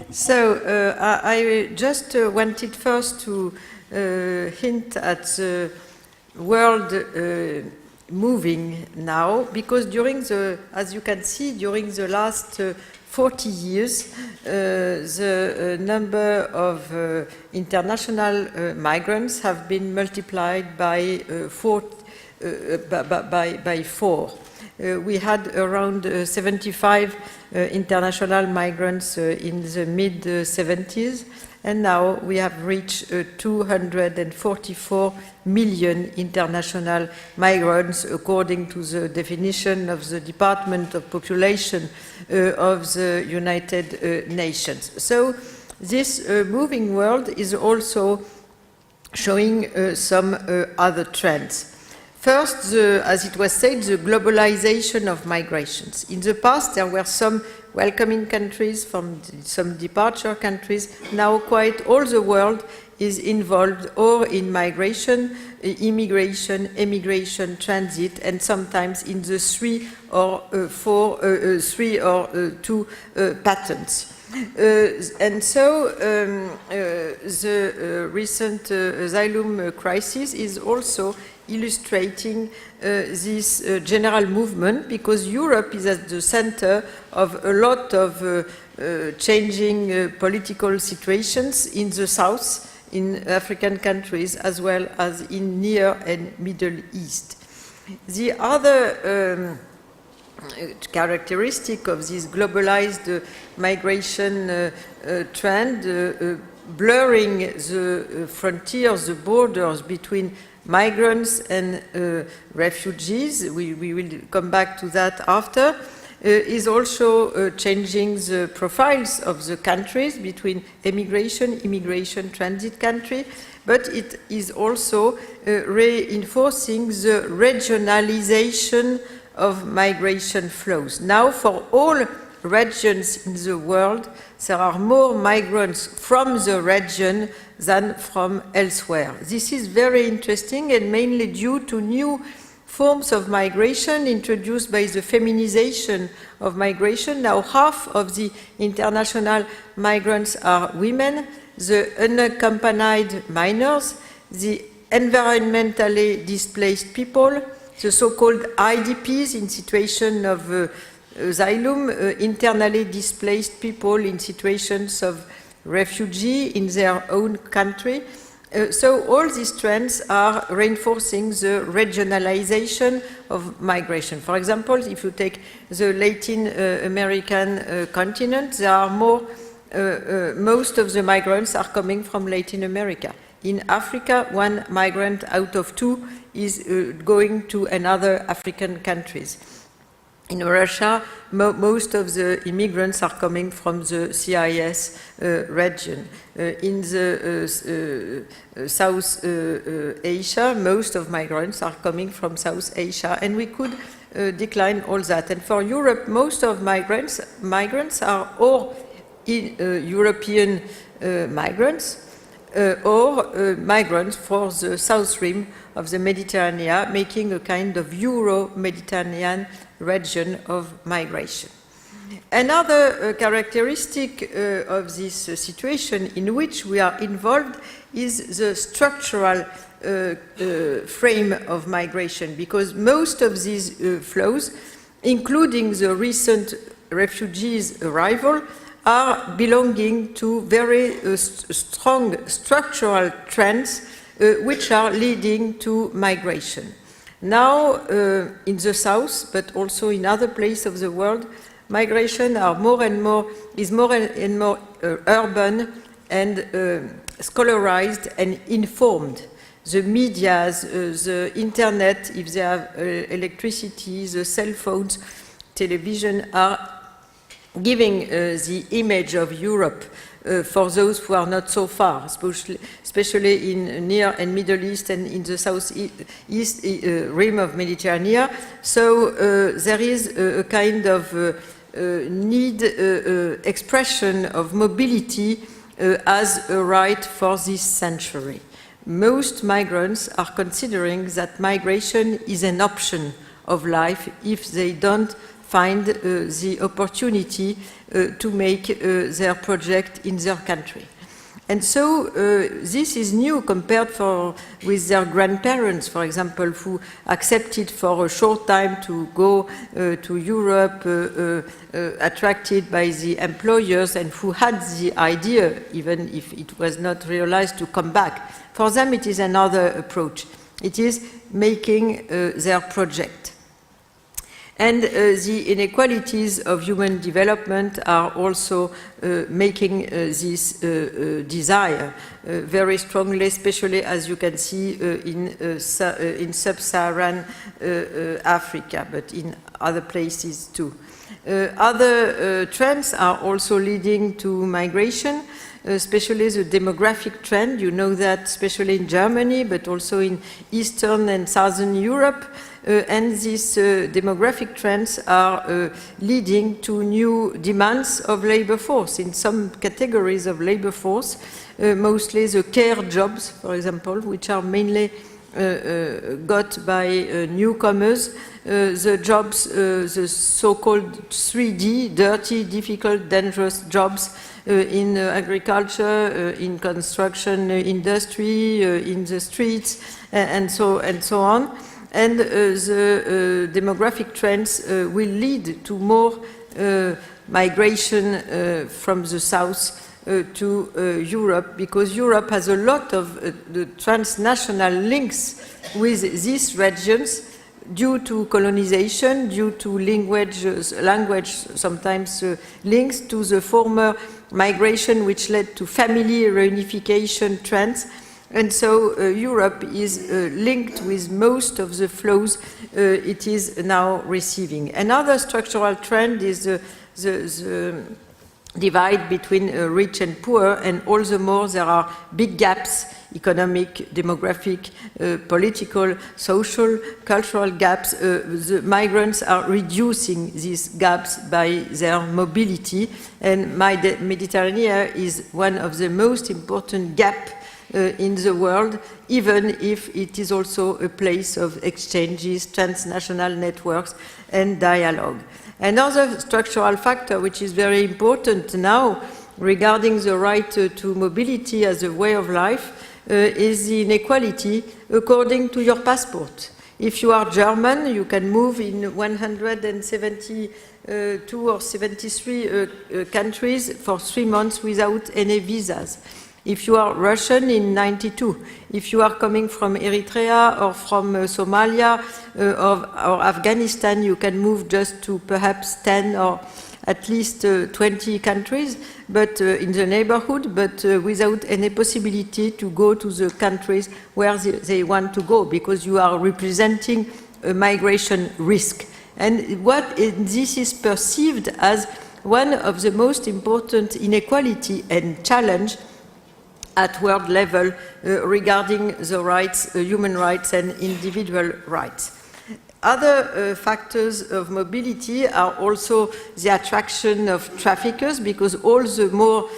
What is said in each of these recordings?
So I just wanted first to hint at the world moving now, because during the, as you can see, during the last 40 years, the number of international migrants have been multiplied by four. We had around 75 international migrants in the mid-70s, and now we have reached 244 million international migrants, according to the definition of the Department of Population of the United Nations. So this moving world is also showing some other trends. First, as it was said, the globalization of migrations. In the past, there were some welcoming countries, from some departure countries. Now quite all the world is involved or in migration, immigration, emigration, transit, and sometimes in the three or two patterns. And so the recent asylum crisis is also illustrating this general movement, because Europe is at the center of a lot of changing political situations in the south, in African countries, as well as in Near and Middle East. The other characteristic of this globalized migration trend, blurring the frontiers, the borders between migrants and refugees, we will come back to that after, is also changing the profiles of the countries between emigration, immigration, transit country, but it is also reinforcing the regionalization of migration flows. Now, for all regions in the world, there are more migrants from the region than from elsewhere. This is very interesting, and mainly due to new forms of migration introduced by the feminization of migration. Now half of the international migrants are women, the unaccompanied minors, the environmentally displaced people, the so-called IDPs in situation of asylum, internally displaced people in situations of refugee in their own country. So all these trends are reinforcing the regionalization of migration. For example, if you take the Latin American continent, there are more, most of the migrants are coming from Latin America. In Africa, one migrant out of two is going to another African countries. In Russia, most of the immigrants are coming from the CIS region. In the South Asia, most of migrants are coming from South Asia, and we could decline all that. And for Europe, most of migrants are or European migrants or migrants for the South Rim of the Mediterranean, making a kind of Euro-Mediterranean region of migration. Another characteristic of this situation in which we are involved is the structural frame of migration, because most of these flows, including the recent refugees' arrival, are belonging to very strong structural trends which are leading to migration. Now, in the south, but also in other places of the world, migration is more and more urban and scholarized and informed. The medias, the internet, if they have electricity, the cell phones, television, are giving the image of Europe for those who are not so far, especially in Near and Middle East and in the southeast rim of Mediterranean. So there is a kind of need expression of mobility as a right for this century. Most migrants are considering that migration is an option of life if they don't find the opportunity to make their project in their country. And so this is new compared with their grandparents, for example, who accepted for a short time to go to Europe, attracted by the employers, and who had the idea, even if it was not realized, to come back. For them, it is another approach. It is making their project. And the inequalities of human development are also making this desire very strongly, especially as you can see in sub-Saharan Africa, but in other places too. Other trends are also leading to migration, especially the demographic trend. You know that especially in Germany, but also in Eastern and Southern Europe. And these demographic trends are leading to new demands of labor force. In some categories of labor force, mostly the care jobs, for example, which are mainly got by newcomers, the jobs, the so-called 3D, dirty, difficult, dangerous jobs in agriculture, in construction industry, in the streets, and so on. And the demographic trends will lead to more migration from the south to Europe, because Europe has a lot of the transnational links with these regions due to colonization, due to language sometimes links to the former migration which led to family reunification trends. And so Europe is linked with most of the flows it is now receiving. Another structural trend is the divide between rich and poor, and all the more there are big gaps, economic, demographic, political, social, cultural gaps. The migrants are reducing these gaps by their mobility, and Mediterranean is one of the most important gaps in the world, even if it is also a place of exchanges, transnational networks, and dialogue. Another structural factor which is very important now regarding the right to mobility as a way of life is the inequality according to your passport. If you are German, you can move in 172 or 73 countries for 3 months without any visas. If you are Russian, in 92. If you are coming from Eritrea or from Somalia or Afghanistan, you can move just to perhaps 10 or at least 20 countries, but in the neighborhood, but without any possibility to go to the countries where they want to go, because you are representing a migration risk. And this is perceived as one of the most important inequality and challenge at world level regarding the rights, human rights and individual rights. Other factors of mobility are also the attraction of traffickers, because all the more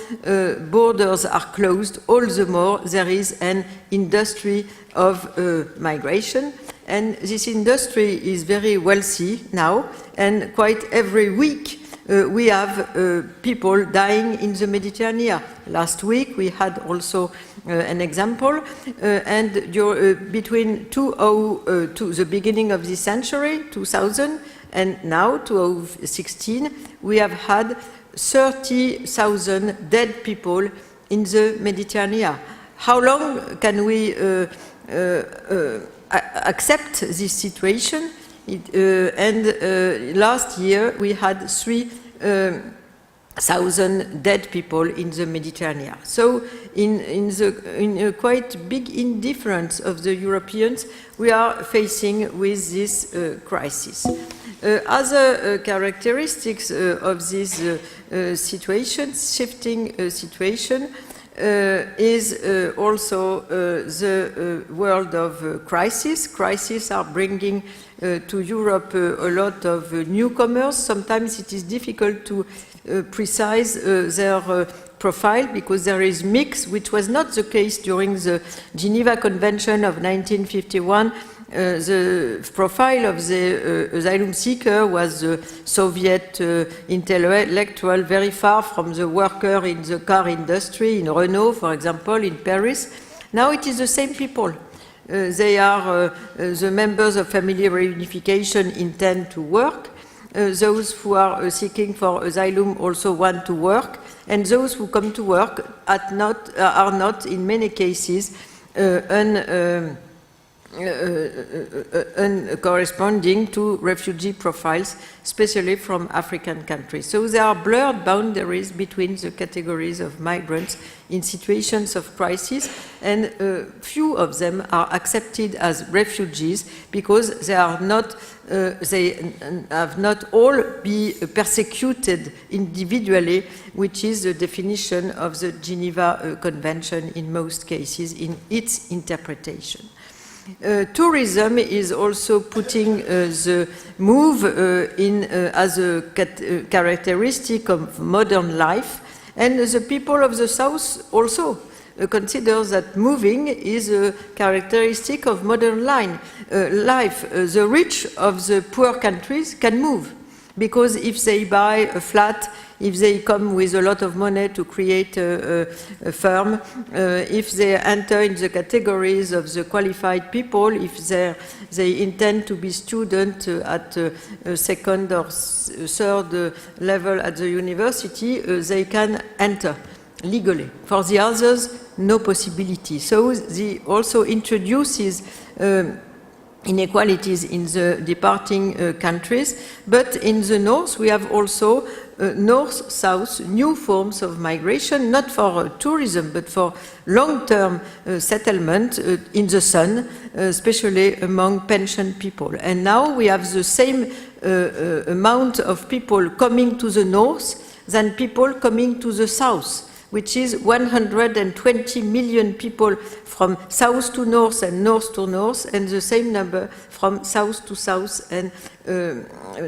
borders are closed, all the more there is an industry of migration. And this industry is very wealthy now, and quite every week we have people dying in the Mediterranean. Last week we had also an example, and between the beginning of this century, 2000, and now, 2016, we have had 30,000 dead people in the Mediterranean. How long can we accept this situation? Last year we had 3,000 dead people in the Mediterranean. So in a quite big indifference of the Europeans, we are facing with this crisis. Other characteristics of this situation, shifting situation, is also the world of crisis. Crises are bringing to Europe a lot of newcomers. Sometimes it is difficult to precise their profile, because there is mix, which was not the case during the Geneva Convention of 1951, the profile of the asylum seeker was the Soviet intellectual, very far from the worker in the car industry, in Renault, for example, in Paris. Now it is the same people. They are the members of family reunification intend to work. Those who are seeking for asylum also want to work, and those who come to work are not in many cases corresponding to refugee profiles, especially from African countries. So there are blurred boundaries between the categories of migrants in situations of crisis, and few of them are accepted as refugees because they have not all be persecuted individually, which is the definition of the Geneva Convention in most cases in its interpretation. Tourism is also putting the move as a characteristic of modern life, and the people of the South also consider that moving is a characteristic of modern life. The rich of the poor countries can move, because if they buy a flat, if they come with a lot of money to create a firm, if they enter in the categories of the qualified people, if they intend to be student at a second or third level at the university, they can enter legally. For the others, no possibility. So they also introduces inequalities in the departing countries, but in the north we have also north-south new forms of migration, not for tourism but for long-term settlement in the sun, especially among pension people. And now we have the same amount of people coming to the north than people coming to the south, which is 120 million people from south to north and north to north, and the same number from south to south and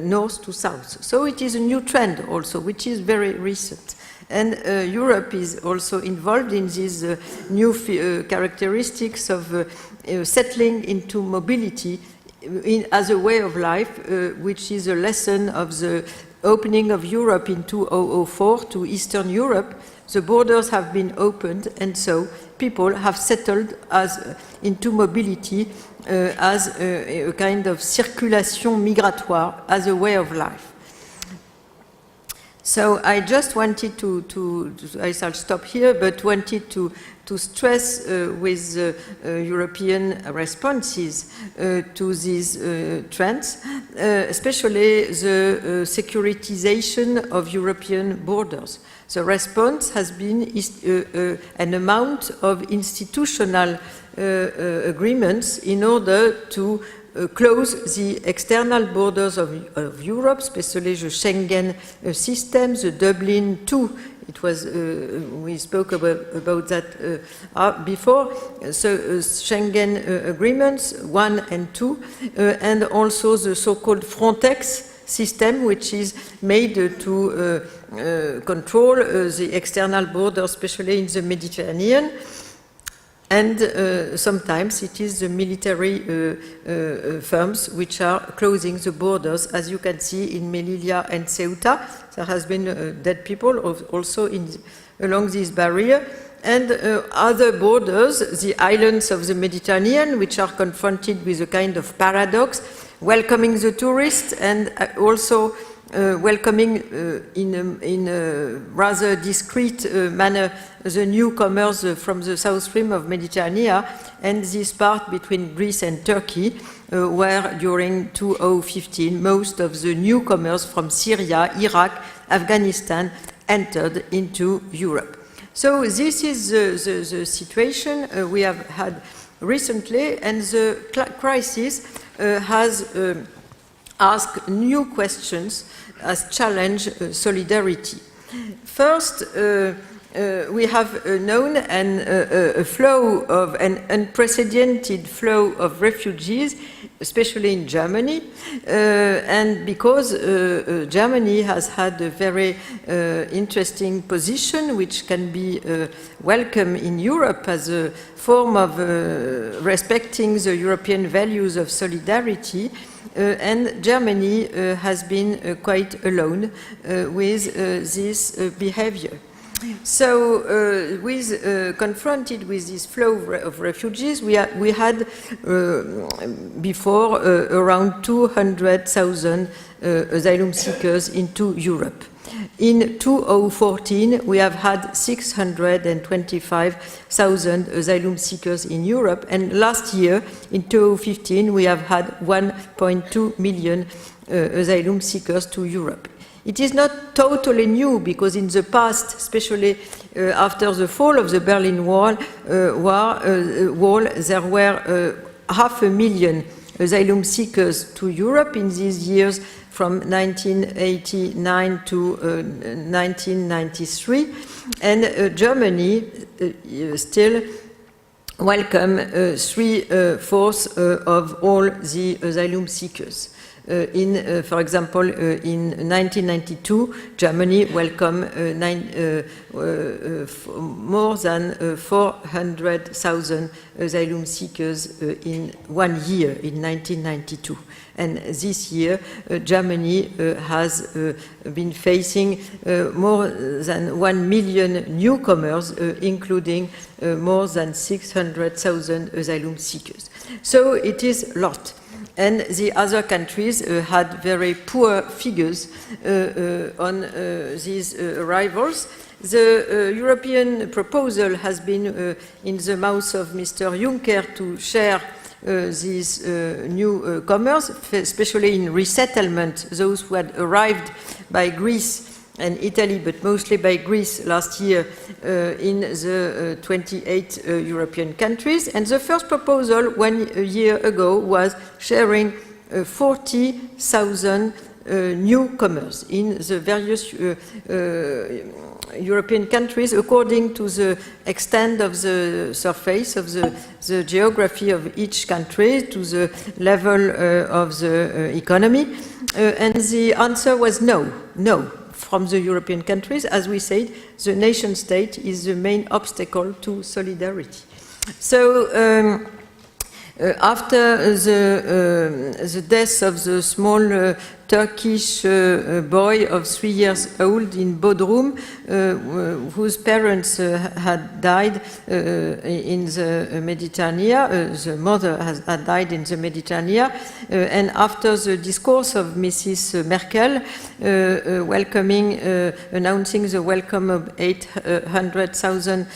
north to south. So it is a new trend also, which is very recent. And Europe is also involved in these new characteristics of settling into mobility as a way of life, which is a lesson of the opening of Europe in 2004 to Eastern Europe. The borders have been opened, and so people have settled into mobility as a kind of circulation migratoire, as a way of life. So I just wanted I shall stop here, but wanted to stress with European responses to these trends, especially the securitization of European borders. The response has been an amount of institutional agreements in order to close the external borders of Europe, especially the Schengen system, the Dublin II. It was we spoke about that before. So Schengen agreements 1 and 2, and also the so-called Frontex system, which is made to control the external border, especially in the Mediterranean. And sometimes it is the military firms which are closing the borders, as you can see in Melilla and Ceuta. There has been dead people also along this barrier. And other borders, the islands of the Mediterranean, which are confronted with a kind of paradox, welcoming the tourists and also welcoming in a rather discreet manner the newcomers from the South Stream of Mediterranean, and this part between Greece and Turkey, where during 2015 most of the newcomers from Syria, Iraq, Afghanistan entered into Europe. So this is the situation we have had recently, and the crisis has asked new questions as challenge solidarity. First, we have known a flow of an unprecedented flow of refugees, especially in Germany, and because Germany has had a very interesting position which can be welcome in Europe as a form of respecting the European values of solidarity, and Germany has been quite alone with this behavior. So, confronted with this flow of refugees, we had before around 200,000 asylum seekers into Europe. In 2014, we have had 625,000 asylum seekers in Europe, and last year, in 2015, we have had 1.2 million asylum seekers to Europe. It is not totally new, because in the past, especially after the fall of the Berlin Wall, there were 500,000 asylum seekers to Europe in these years from 1989 to 1993, and Germany still welcome 3/4 of all the asylum seekers. For example, in 1992, Germany welcomed more than 400,000 asylum seekers in 1 year, in 1992. And this year, Germany has been facing more than 1 million newcomers, including more than 600,000 asylum seekers. So it is a lot. And the other countries had very poor figures on these arrivals. The European proposal has been in the mouth of Mr. Juncker to share these newcomers, especially in resettlement, those who had arrived by Greece and Italy, but mostly by Greece last year in the 28 European countries. And the first proposal 1 year ago was sharing 40,000 newcomers in the various European countries according to the extent of the surface, of the geography of each country, to the level of the economy. And the answer was no. From the European countries. As we said, the nation state is the main obstacle to solidarity. So after the death of the small Turkish boy of 3 years old in Bodrum, whose parents had died in the Mediterranean. The mother had died in the Mediterranean. And after the discourse of Mrs. Merkel, announcing the welcome of 800,000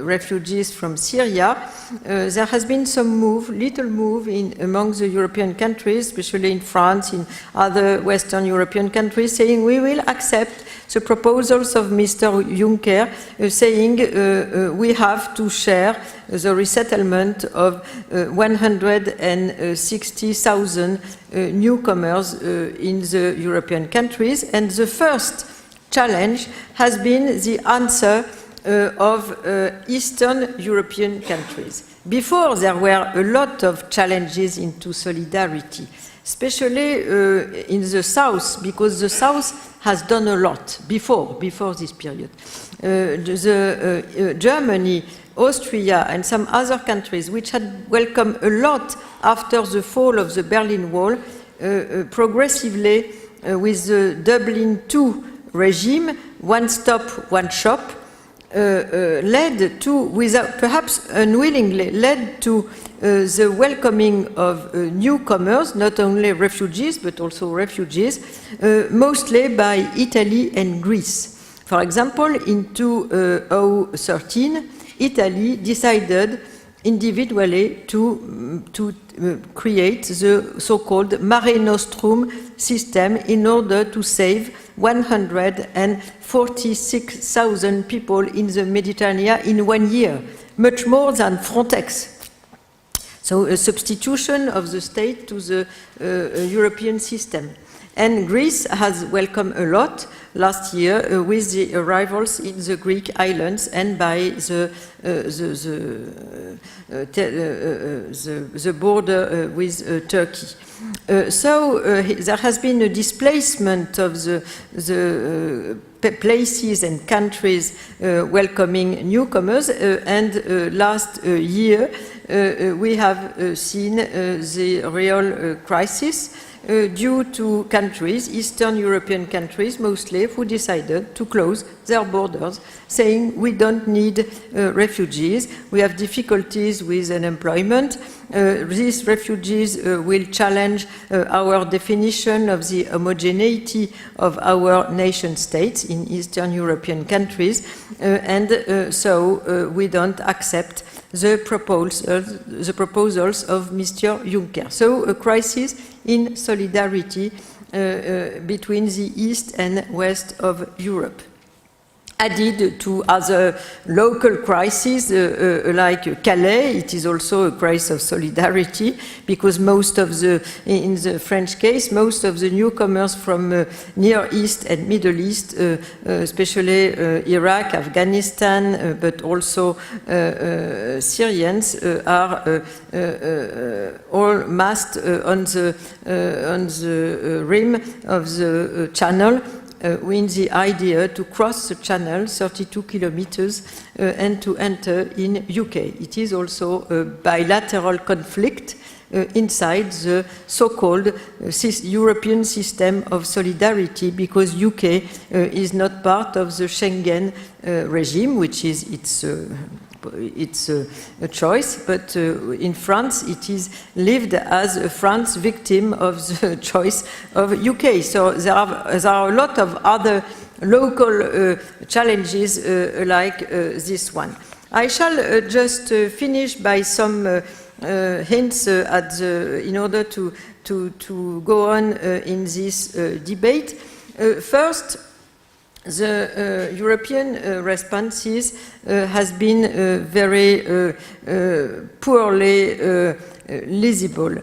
refugees from Syria, there has been some little move among the European countries, especially in France, in other Western European countries, saying we will accept the proposals of Mr. Juncker, saying we have to share the resettlement of 160,000 newcomers in the European countries. And the first challenge has been the answer of Eastern European countries. Before, there were a lot of challenges into solidarity, especially in the South, because the South has done a lot before this period. Germany, Austria, and some other countries, which had welcomed a lot after the fall of the Berlin Wall, progressively, with the Dublin II regime, one stop, one shop, led to, perhaps unwillingly, led to the welcoming of newcomers, not only refugees, but also refugees, mostly by Italy and Greece. For example, in 2013, Italy decided individually to create the so-called Mare Nostrum system in order to save 146,000 people in the Mediterranean in 1 year, much more than Frontex. So a substitution of the state to the European system. And Greece has welcomed a lot last year with the arrivals in the Greek islands and by the border with Turkey. So there has been a displacement of the places and countries welcoming newcomers, and last year we have seen the real crisis due to countries, Eastern European countries mostly, who decided to close their borders, saying we don't need refugees, we have difficulties with unemployment, these refugees will challenge our definition of the homogeneity of our nation states in Eastern European countries, and so we don't accept the proposals of Mr. Juncker. So a crisis in solidarity between the East and West of Europe. Added to other local crises like Calais, it is also a crisis of solidarity, because most of the, in the French case, most of the newcomers from Near East and Middle East, especially Iraq, Afghanistan, but also Syrians, are all massed on the rim of the channel, with the idea to cross the channel 32 kilometers and to enter in UK. It is also a bilateral conflict inside the so-called European system of solidarity, because UK is not part of the Schengen regime, which is it's a choice, but in France it is lived as a France victim of the choice of UK. So there are a lot of other local challenges like this one. I shall just finish by some hints in order to go on in this debate. First, the European responses has been very poorly legible.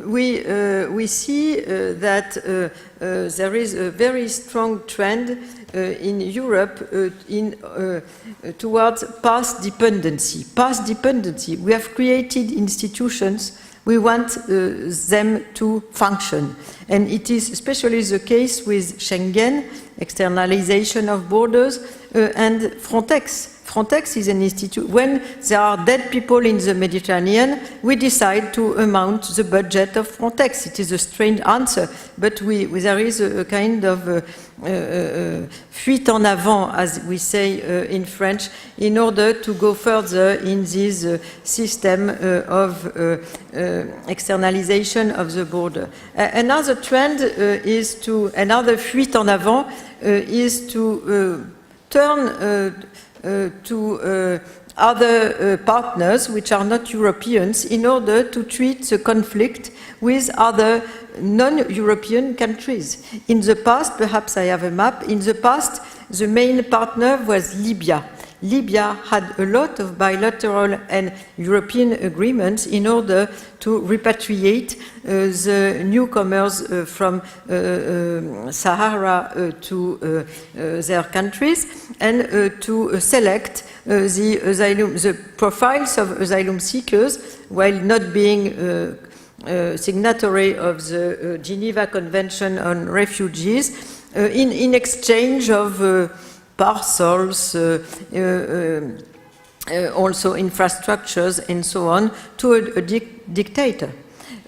We see that there is a very strong trend in Europe towards past dependency. Past dependency. We have created institutions. We want them to function. And it is especially the case with Schengen, externalization of borders, and Frontex. Frontex is an institute. When there are dead people in the Mediterranean, we decide to amount the budget of Frontex. It is a strange answer, but there is a kind of fuite en avant, as we say in French, in order to go further in this system of externalization of the border. Another trend another fuite en avant is to turn to other partners which are not Europeans in order to treat the conflict with other non-European countries. In the past, perhaps I have a map, in the past the main partner was Libya. Libya had a lot of bilateral and European agreements in order to repatriate the newcomers from Sahara to their countries, and to select the profiles of asylum seekers, while not being signatory of the Geneva Convention on Refugees, in exchange of parcels, also infrastructures and so on, to a dictator.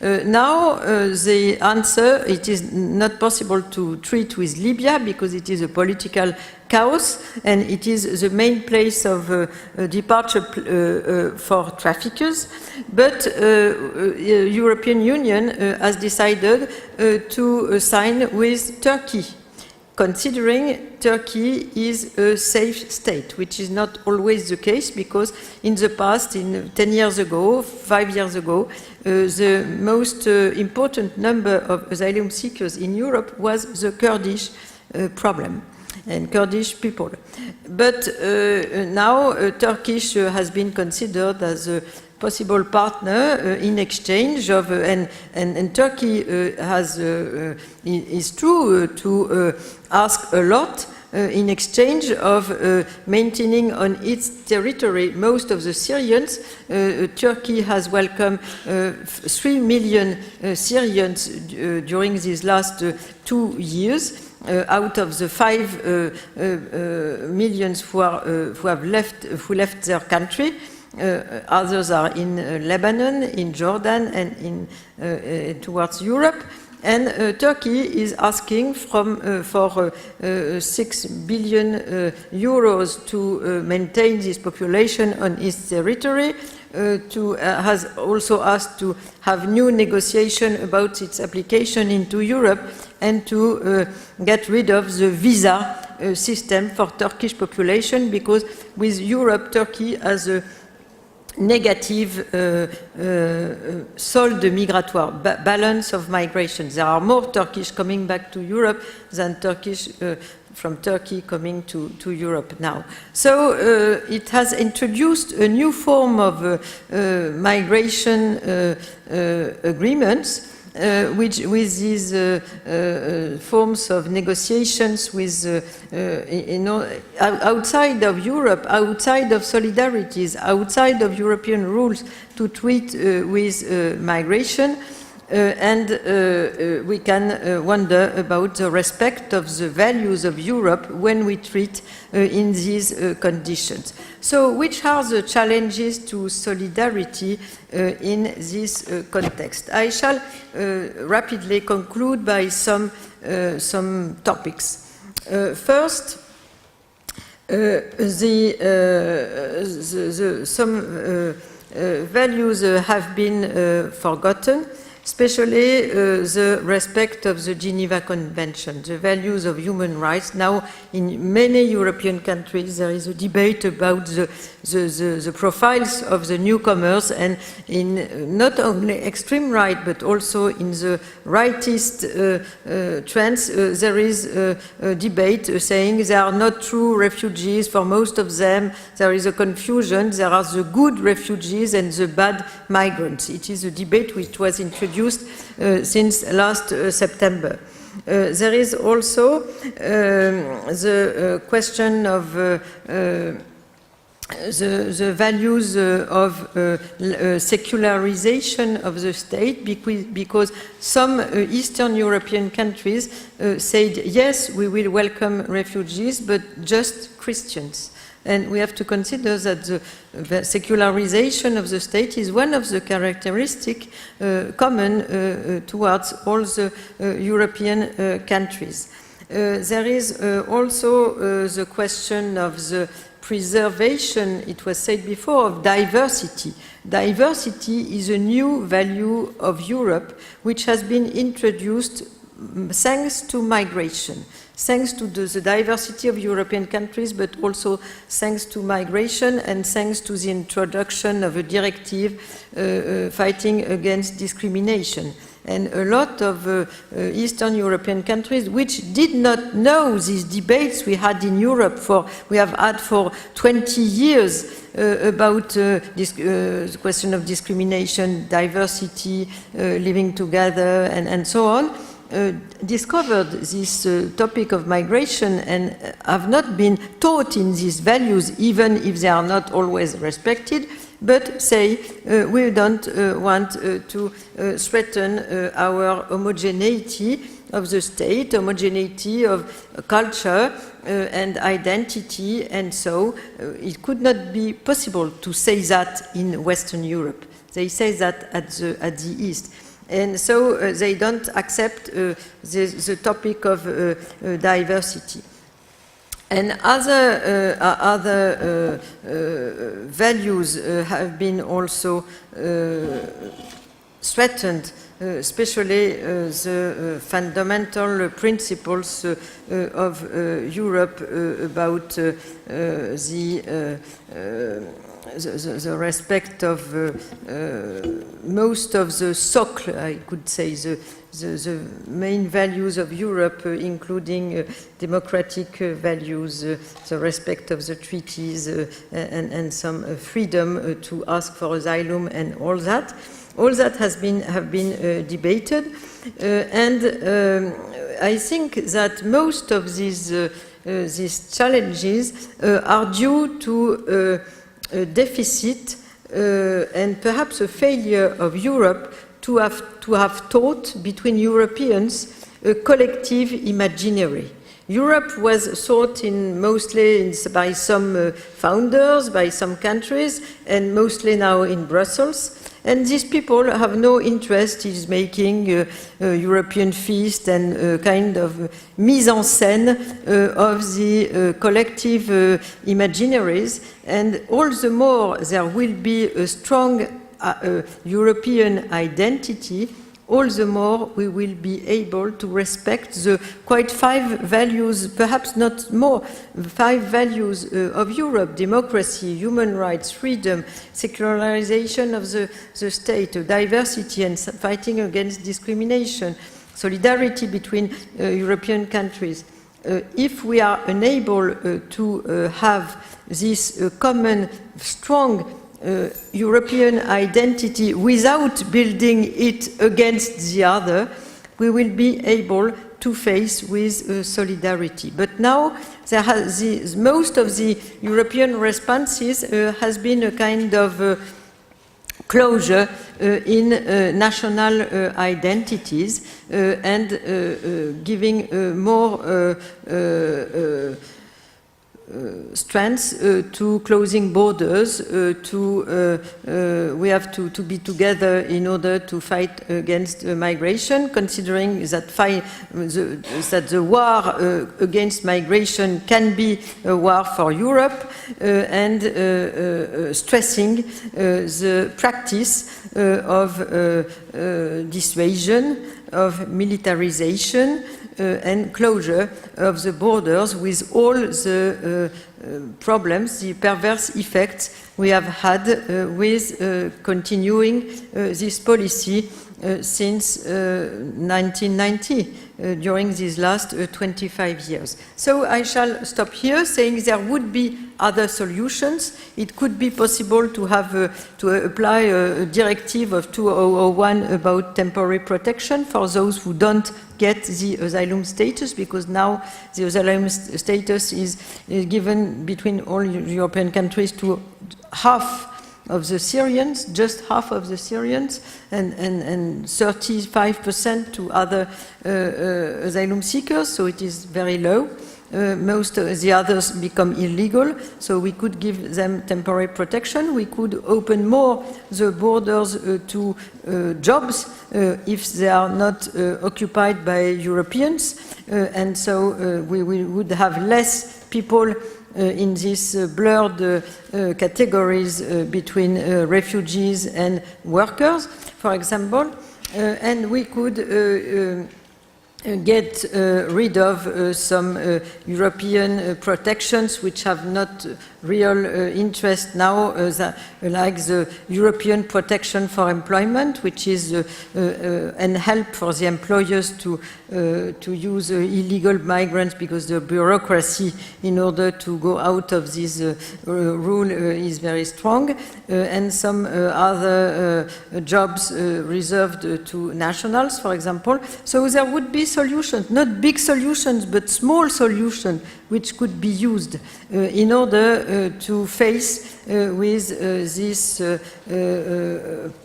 Now the answer, it is not possible to treat with Libya because it is a political chaos and it is the main place of departure for traffickers, but European Union has decided to sign with Turkey, considering Turkey is a safe state, which is not always the case, because in the past, 10 years ago, 5 years ago, the most important number of asylum seekers in Europe was the Kurdish problem and Kurdish people. But now Turkish has been considered as a possible partner in exchange of, and Turkey is true to ask a lot in exchange of maintaining on its territory most of the Syrians. Turkey has welcomed 3 million Syrians during these last 2 years. Out of the 5 millions who left their country, others are in Lebanon, in Jordan, and towards Europe. And Turkey is asking for 6 billion euros to maintain this population on its territory. Has also asked to have new negotiation about its application into Europe and to get rid of the visa system for Turkish population, because with Europe, Turkey has a negative solde migratoire, balance of migration. There are more Turkish coming back to Europe than Turkish from Turkey coming to Europe now. So it has introduced a new form of migration agreements, which with these forms of negotiations with, outside of Europe, outside of solidarities, outside of European rules to treat with migration. And we can wonder about the respect of the values of Europe when we treat in these conditions. So which are the challenges to solidarity in this context? I shall rapidly conclude by some topics. First, some values have been forgotten, especially the respect of the Geneva Convention, the values of human rights. Now, in many European countries, there is a debate about the profiles of the newcomers, and in not only extreme right, but also in the rightist trends, there is a debate saying they are not true refugees. For most of them, there is a confusion. There are the good refugees and the bad migrants. It is a debate which was introduced since last September. There is also the question of the values of secularization of the state, because some Eastern European countries said, yes, we will welcome refugees, but just Christians. And we have to consider that the secularization of the state is one of the characteristics common towards all the European countries. There is also the question of the preservation, it was said before, of diversity. Diversity is a new value of Europe, which has been introduced thanks to migration. Thanks to the diversity of European countries, but also thanks to migration and thanks to the introduction of a directive fighting against discrimination. And a lot of Eastern European countries which did not know these debates we had in Europe we have had for 20 years about the question of discrimination, diversity, living together, and so on, discovered this topic of migration and have not been taught in these values, even if they are not always respected, but say we don't want to threaten our homogeneity of the state, homogeneity of culture and identity, and so it could not be possible to say that in Western Europe. They say that at the East. And so they don't accept the topic of diversity. And other values have been also threatened, especially the fundamental principles of Europe about the respect of most of the socle, I could say, the main values of Europe, including democratic values, the respect of the treaties, and some freedom to ask for asylum and all that. All that have been debated, and I think that most of these challenges are due to a deficit and perhaps a failure of Europe to have taught between Europeans a collective imaginary. Europe was thought mostly by some founders, by some countries, and mostly now in Brussels. And these people have no interest in making a European feast and a kind of mise en scène of the collective imaginaries. And all the more there will be a strong European identity, all the more we will be able to respect the quite 5 values, perhaps not more, 5 values of Europe: democracy, human rights, freedom, secularization of the state, diversity and fighting against discrimination, solidarity between European countries. If we are unable to have this common, strong European identity without building it against the other, we will be able to face with solidarity. But now most of the European responses has been a kind of closure in national identities and giving more strengths to closing borders, we have to be together in order to fight against migration, considering that the war against migration can be a war for Europe, and stressing the practice of dissuasion, of militarization, and closure of the borders, with all the problems, the perverse effects we have had with continuing this policy since 1990, during these last 25 years. So I shall stop here, saying there would be other solutions. It could be possible to have to apply a directive of 2001 about temporary protection for those who don't get the asylum status, because now the asylum status is given between all European countries to half of the Syrians, just half of the Syrians, and 35% to other asylum seekers, so it is very low. Most of the others become illegal, so we could give them temporary protection. We could open more the borders to jobs if they are not occupied by Europeans, and so we would have less people in these blurred categories between refugees and workers, for example, and we could get rid of some European protections which have not real interest now, like the European protection for employment, which is and help for the employers to use illegal migrants, because the bureaucracy in order to go out of this rule is very strong, and some other jobs reserved to nationals, for example. So there would be solutions, not big solutions, but small solutions, which could be used in order to face with this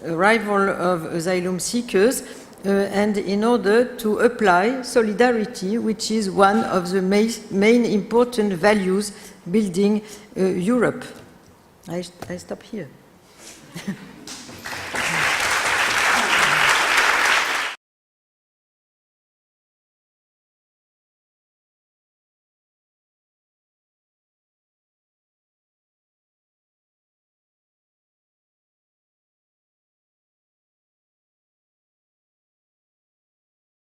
arrival of asylum seekers, and in order to apply solidarity, which is one of the main important values building Europe. I stop here.